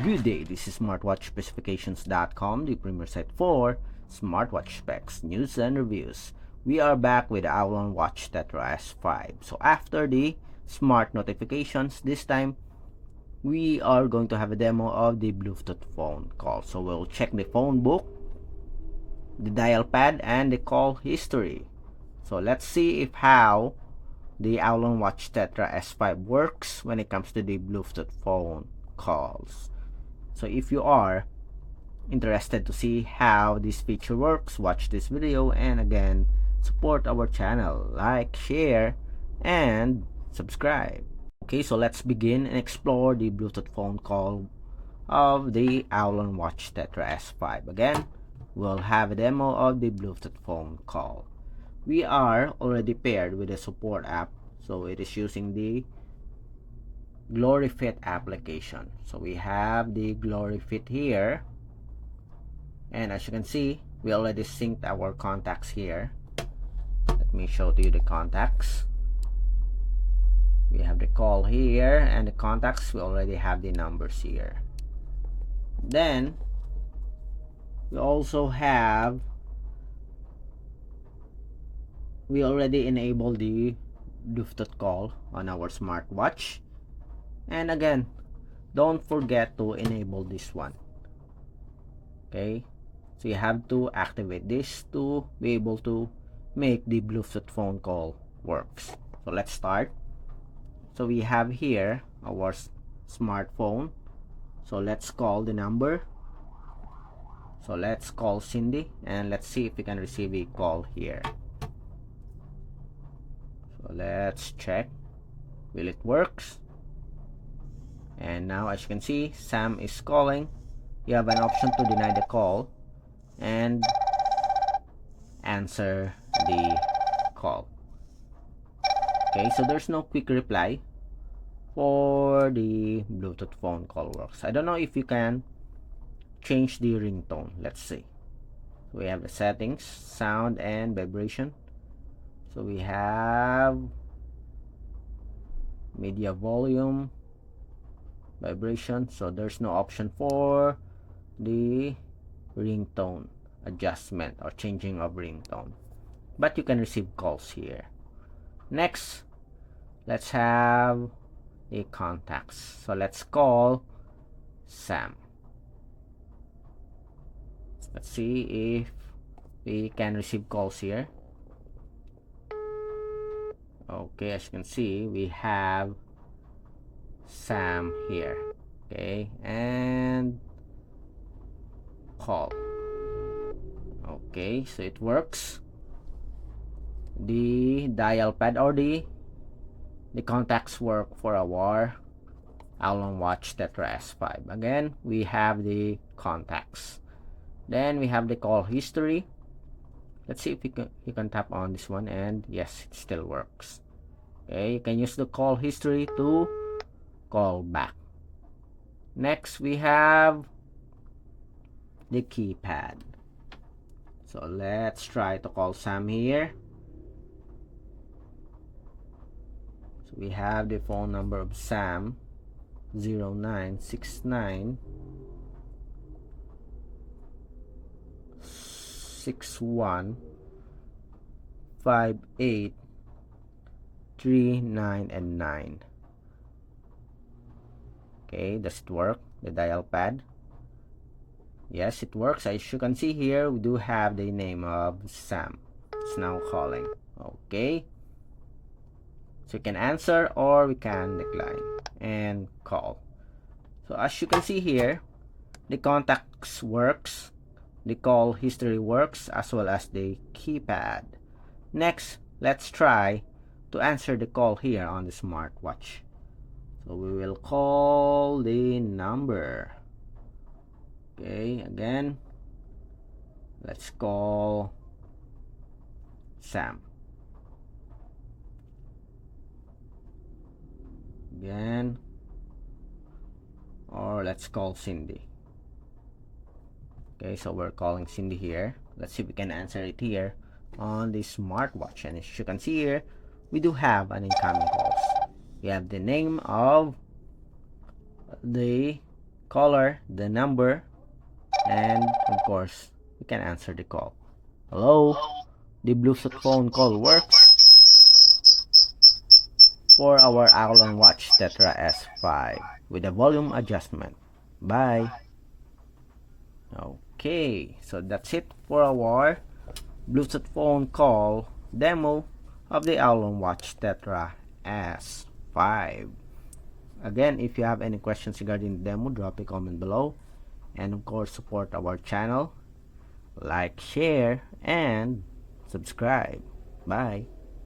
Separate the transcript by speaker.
Speaker 1: Good day, this is smartwatchspecifications.com, the premier site for smartwatch specs, news, and reviews. We are back with the AOLON Watch Tetra S5. So after the smart notifications, this time we are going to have a demo of the Bluetooth phone call. So we'll check the phone book, the dial pad, and the call history. So let's see if how the AOLON Watch Tetra S5 works when it comes to the Bluetooth phone calls. So if you are interested to see how this feature works, watch this video, and again, support our channel, like, share, and subscribe. Okay, so let's begin and explore the Bluetooth phone call of the AOLON Watch Tetra S5. Again, we'll have a demo of the Bluetooth phone call. We are already paired with the support app, so it is using the GloryFit application. So we have the GloryFit here, and as you can see, we already synced our contacts here. Let me show to you the contacts. We have the call here, and the contacts, we already have the numbers here. Then we also have, we already enabled the Bluetooth call on our smartwatch. And again, don't forget to enable this one. Okay, so you have to activate this to be able to make the Bluetooth phone call works. So let's start. So we have here our smartphone. So let's call the number. So let's call Cindy, and let's see if we can receive a call here. So let's check. Will it works? And now, as you can see, Sam is calling. You have an option to deny the call and answer the call. Okay, so there's no quick reply for the Bluetooth phone call works. I don't know if you can change the ringtone. Let's see. So we have the settings, sound, and vibration. So we have media volume, vibration. So there's no option for the ringtone adjustment or changing of ringtone, but you can receive calls here. Next, let's have the contacts. So let's call Sam. Let's see if we can receive calls here. Okay, as you can see, we have Sam here. Okay, and call. Okay, so it works. The dial pad or the contacts work for our AOLON Watch Tetra S5. Again, we have the contacts. Then we have the call history. Let's see if you can tap on this one, and yes, it still works. Okay, you can use the call history to call back. Next, we have the keypad. So let's try to call Sam here. So we have the phone number of Sam, 0969 61 58 39 and 9. Okay, does it work? The dial pad. Yes, it works. As you can see here, we do have the name of Sam. It's now calling. Okay, so you can answer or we can decline and call. So as you can see here, the contacts works, the call history works, as well as the keypad. Next, let's try to answer the call here on the smartwatch. So we will call the number. Okay, again, let's call Sam. Again, or let's call Cindy. Okay, so we're calling Cindy here. Let's see if we can answer it here on the smartwatch. And as you can see here, we do have an incoming calls. We have the name of the caller, the number, and of course, you can answer the call. Hello, the Bluetooth phone call works for our AOLON Watch Tetra S5 with a volume adjustment. Bye. Okay, so that's it for our Bluetooth phone call demo of the AOLON Watch Tetra S5. Again, if you have any questions regarding the demo, drop a comment below. And of course, support our channel. Like, share, and subscribe. Bye.